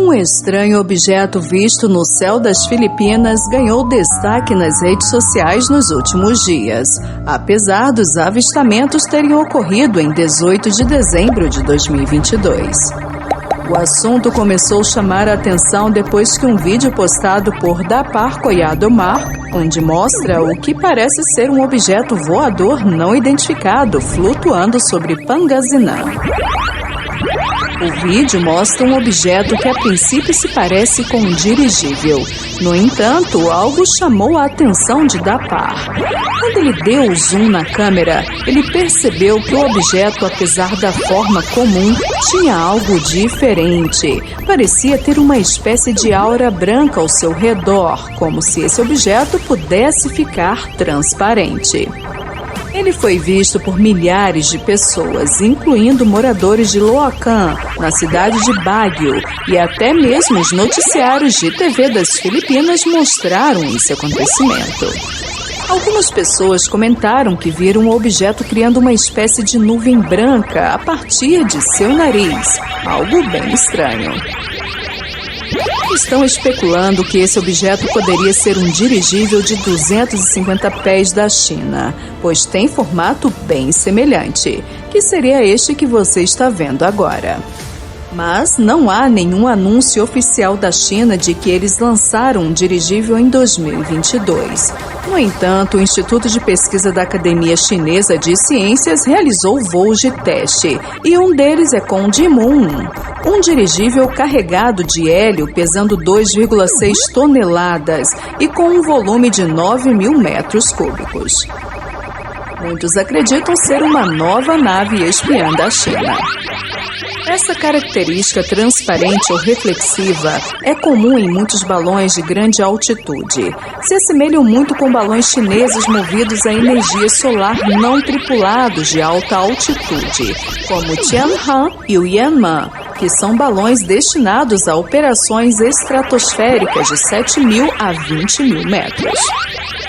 Um estranho objeto visto no céu das Filipinas ganhou destaque nas redes sociais nos últimos dias, apesar dos avistamentos terem ocorrido em 18 de dezembro de 2022. O assunto começou a chamar a atenção depois que um vídeo postado por Dapar Mar, onde mostra o que parece ser um objeto voador não identificado flutuando sobre Pangasinã. O vídeo mostra um objeto que a princípio se parece com um dirigível. No entanto, algo chamou a atenção de Dapar. Quando ele deu o zoom na câmera, ele percebeu que o objeto, apesar da forma comum, tinha algo diferente. Parecia ter uma espécie de aura branca ao seu redor, como se esse objeto pudesse ficar transparente. Ele foi visto por milhares de pessoas, incluindo moradores de Loacan, na cidade de Baguio, e até mesmo os noticiários de TV das Filipinas mostraram esse acontecimento. Algumas pessoas comentaram que viram o objeto criando uma espécie de nuvem branca a partir de seu nariz, algo bem estranho. Estão especulando que esse objeto poderia ser um dirigível de 250 pés da China, pois tem formato bem semelhante, que seria este que você está vendo agora. Mas não há nenhum anúncio oficial da China de que eles lançaram um dirigível em 2022. No entanto, o Instituto de Pesquisa da Academia Chinesa de Ciências realizou voos de teste, e um deles é com o Jimun, um dirigível carregado de hélio pesando 2,6 toneladas e com um volume de 9.000 metros cúbicos. Muitos acreditam ser uma nova nave espiã da China. Essa característica transparente ou reflexiva é comum em muitos balões de grande altitude. Se assemelham muito com balões chineses movidos a energia solar não tripulados de alta altitude, como o Tianhe e o Yanman, que são balões destinados a operações estratosféricas de 7.000 a 20.000 metros.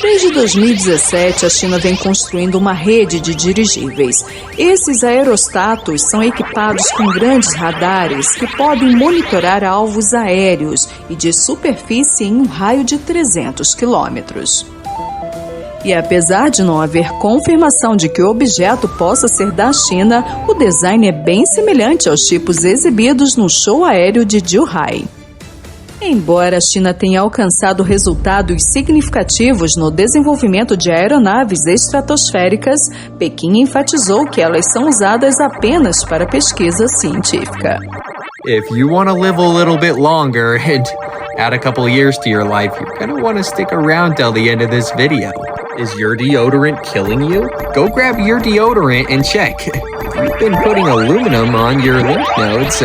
Desde 2017, a China vem construindo uma rede de dirigíveis. Esses aerostatos são equipados com grandes radares que podem monitorar alvos aéreos e de superfície em um raio de 300 quilômetros. E apesar de não haver confirmação de que o objeto possa ser da China, o design é bem semelhante aos tipos exibidos no show aéreo de Zhuhai. Embora a China tenha alcançado resultados significativos no desenvolvimento de aeronaves estratosféricas, Pequim enfatizou que elas são usadas apenas para pesquisa científica. If you want to live a little bit longer and add a couple years to your life, you're going to want to stick around till the end of this video. Is your deodorant killing you? Go grab your deodorant and check. If you've been putting aluminum on your lymph nodes,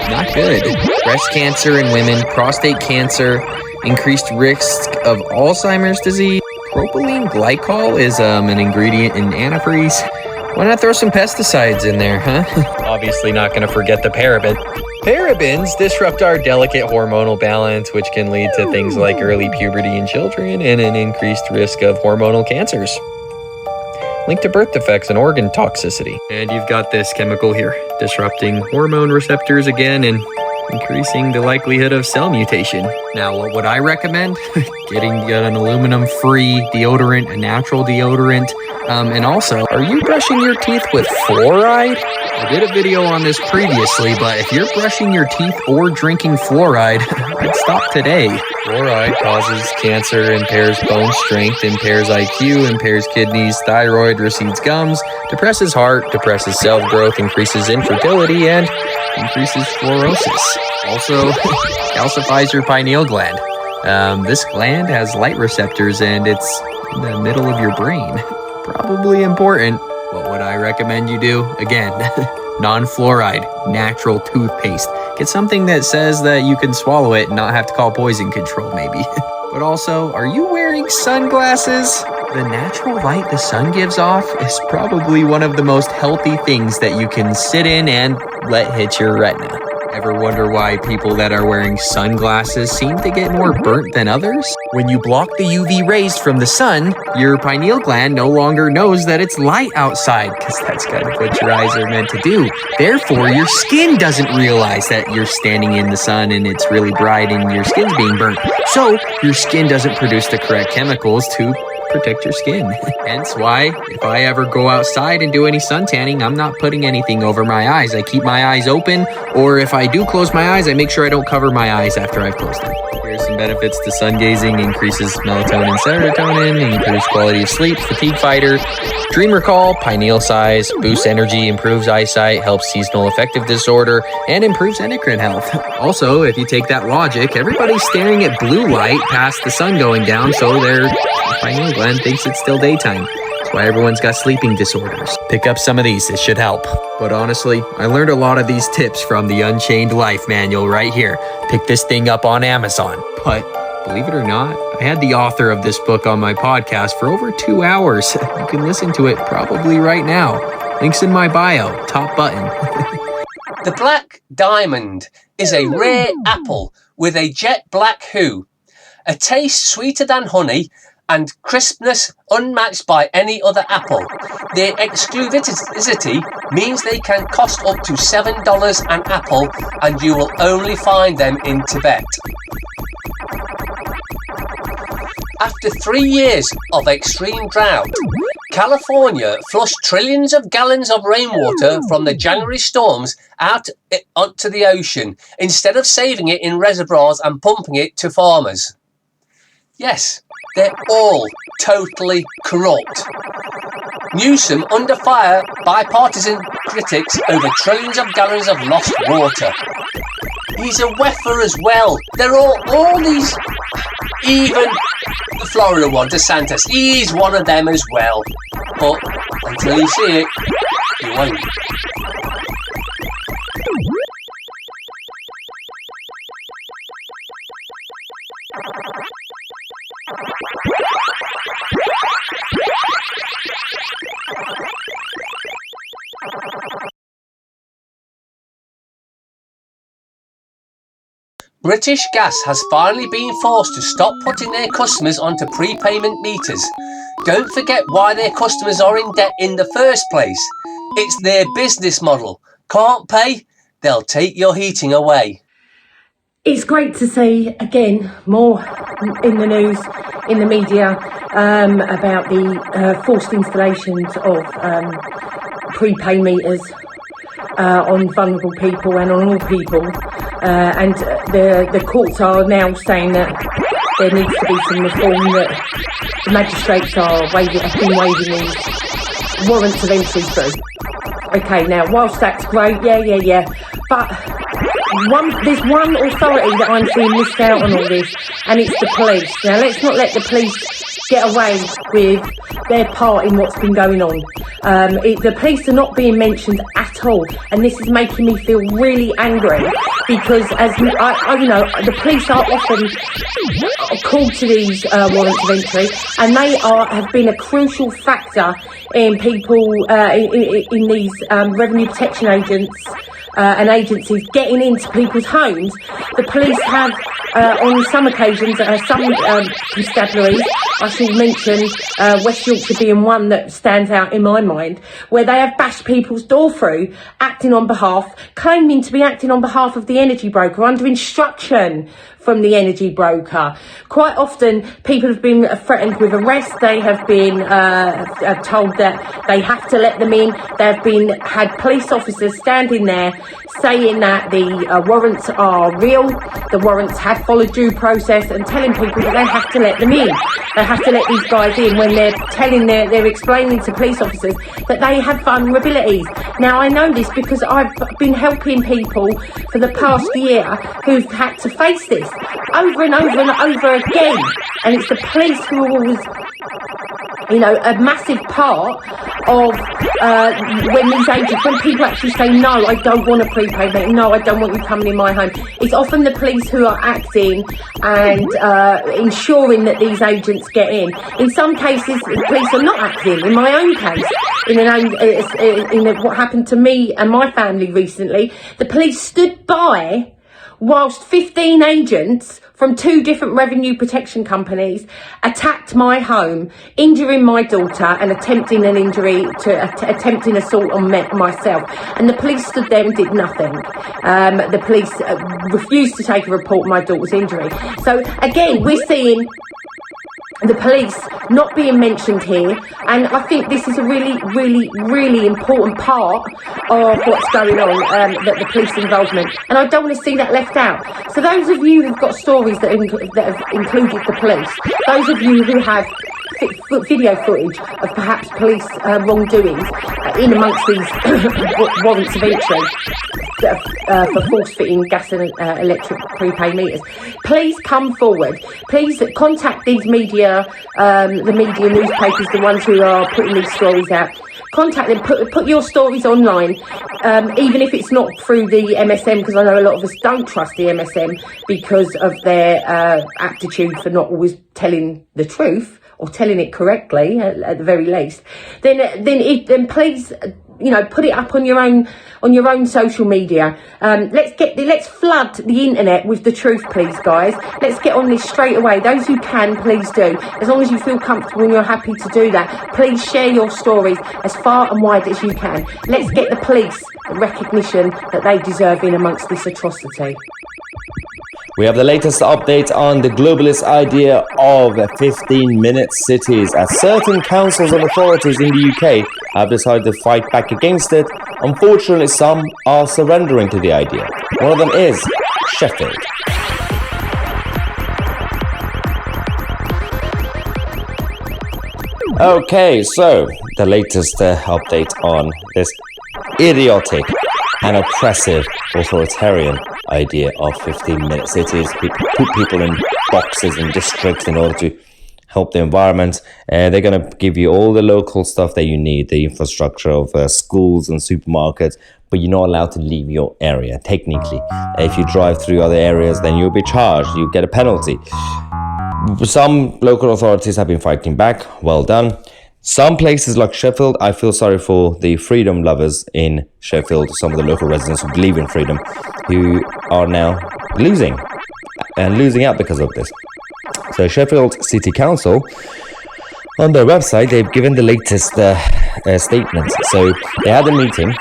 not good. Breast cancer in women, prostate cancer, increased risk of Alzheimer's disease. Propylene glycol is an ingredient in antifreeze. Why not throw some pesticides in there, huh? Obviously not going to forget the parabens. Parabens disrupt our delicate hormonal balance, which can lead to things like early puberty in children and an increased risk of hormonal cancers. Linked to birth defects and organ toxicity. And you've got this chemical here, disrupting hormone receptors again and increasing the likelihood of cell mutation. Now, what would I recommend? Getting an aluminum-free deodorant, a natural deodorant. And also, are you brushing your teeth with fluoride? I did a video on this previously, but if you're brushing your teeth or drinking fluoride, I'd stop today. Fluoride causes cancer, impairs bone strength, impairs IQ, impairs kidneys, thyroid, recedes gums, depresses heart, depresses cell growth, increases infertility, and increases fluorosis. Also, calcifies your pineal gland. This gland has light receptors and it's in the middle of your brain. Probably important. What would I recommend you do? Again, non-fluoride, natural toothpaste. Get something that says that you can swallow it and not have to call poison control, maybe. But also, are you wearing sunglasses? The natural light the sun gives off is probably one of the most healthy things that you can sit in and let hit your retina. Ever wonder why people that are wearing sunglasses seem to get more burnt than others? When you block the UV rays from the sun, your pineal gland no longer knows that it's light outside, because that's kind of what your eyes are meant to do. Therefore, your skin doesn't realize that you're standing in the sun and it's really bright and your skin's being burnt. So, your skin doesn't produce the correct chemicals to protect your skin. Hence why, if I ever go outside and do any sun tanning, I'm not putting anything over my eyes. I keep my eyes open, or if I do close my eyes, I make sure I don't cover my eyes after I've closed them. Here's some benefits to sun gazing: increases melatonin, serotonin, improves quality of sleep, fatigue fighter, dream recall, pineal size, boosts energy, improves eyesight, helps seasonal affective disorder, and improves endocrine health. Also, if you take that logic, everybody's staring at blue light past the sun going down, so their pineal gland thinks it's still daytime. That's why everyone's got sleeping disorders. Pick up some of these, it should help. But honestly, I learned a lot of these tips from the Unchained Life manual right here. Pick this thing up on Amazon. But believe it or not, I had the author of this book on my podcast for over 2 hours. You can listen to it probably right now. Link's in my bio, top button. The Black Diamond is a rare apple with a jet black hue, a taste sweeter than honey, and crispness unmatched by any other apple. Their exclusivity means they can cost up to $7 an apple, and you will only find them in Tibet. After 3 years of extreme drought, California flushed trillions of gallons of rainwater from the January storms out onto the ocean, instead of saving it in reservoirs and pumping it to farmers. Yes, they're all totally corrupt. Newsom under fire by partisan critics over trillions of gallons of lost water. He's a weffer as well. They're all these, even the Florida one, DeSantis, he's one of them as well. But until you see it, you won't. British Gas has finally been forced to stop putting their customers onto prepayment meters. Don't forget why their customers are in debt in the first place. It's their business model. Can't pay? They'll take your heating away. It's great to see, again, more in the news, in the media, about the forced installations of prepay meters on vulnerable people and on all people. And the courts are now saying that there needs to be some reform, that the magistrates have been waiving these warrants of entry through. Okay, now, whilst that's great, yeah, but there's one authority that I'm seeing missed out on all this, and it's the police. Now, let's not let the police get away with their part in what's been going on. The police are not being mentioned at all, and this is making me feel really angry, because as the police are often called to these warrants of entry, and they have been a crucial factor in people in these revenue protection agents and agencies getting into people's homes. The police have, on some occasions, some constabularies, I shall mention West Yorkshire being one that stands out in my mind, where they have bashed people's door through, claiming to be acting on behalf of the energy broker, under instruction from the energy broker. Quite often, people have been threatened with arrest. They have been told that they have to let them in. They have had police officers standing there saying that the warrants are real, the warrants have followed due process, and telling people that they have to let them in. They have to let these guys in when they're explaining to police officers that they have vulnerabilities. Now, I know this because I've been helping people for the past year who've had to face this over and over and over again, and it's the police who are always a massive part of when people actually say, no, I don't want a prepaid meter, no, I don't want you coming in my home. It's often the police who are acting and ensuring that these agents get in. In some cases, the police are not acting. In my own case, what happened to me and my family recently, the police stood by whilst 15 agents from 2 different revenue protection companies attacked my home, injuring my daughter and attempting attempting assault on myself. And the police stood there and did nothing. The police refused to take a report of my daughter's injury. So again, we're seeing the police not being mentioned here, and I think this is a really, really, really important part of what's going on, the police involvement, and I don't want to see that left out. So those of you who've got stories that have included the police, those of you who have video footage of perhaps police wrongdoings in amongst these warrants of entry for force-fitting gas and electric prepaid meters, please come forward. Please contact these media, the media newspapers, the ones who are putting these stories out. Contact them, put your stories online, even if it's not through the MSM, because I know a lot of us don't trust the MSM because of their aptitude for not always telling the truth, or telling it correctly at the very least. Then please, put it up on your own social media. Let's flood the internet with the truth, please, guys. Let's get on this straight away. Those who can, please do. As long as you feel comfortable and you're happy to do that, please share your stories as far and wide as you can. Let's get the police the recognition that they deserve in amongst this atrocity. We have the latest update on the globalist idea of 15-minute cities, as certain councils and authorities in the UK have decided to fight back against it. Unfortunately, some are surrendering to the idea. One of them is Sheffield. Okay, so the latest update on this idiotic and oppressive authoritarian idea of 15-minute cities. Put people in boxes and districts in order to help the environment. They're going to give you all the local stuff that you need, the infrastructure of schools and supermarkets, but you're not allowed to leave your area, technically. If you drive through other areas, then you'll be charged. You get a penalty. Some local authorities have been fighting back. Well done. Some places like Sheffield, I feel sorry for the freedom lovers in Sheffield, some of the local residents who believe in freedom, who are now losing out because of this. So Sheffield City Council, on their website, they've given the latest statement. So they had a meeting.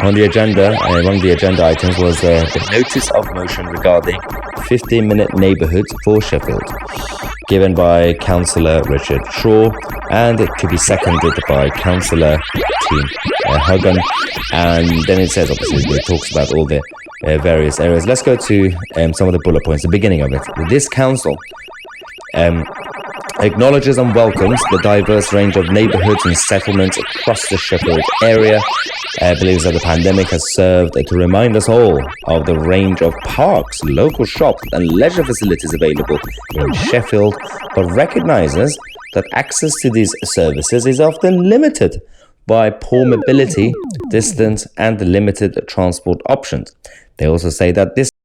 On the agenda, one of the agenda items was the notice of motion regarding 15-minute neighbourhoods for Sheffield, given by Councillor Richard Shaw, and to be seconded by Councillor Tim Huggan. And then it says, obviously, it talks about all the various areas. Let's go to some of the bullet points, the beginning of it. This council acknowledges and welcomes the diverse range of neighbourhoods and settlements across the Sheffield area. Believes that the pandemic has served to remind us all of the range of parks, local shops and leisure facilities available in Sheffield, but recognises that access to these services is often limited by poor mobility, distance and limited transport options. They also say that this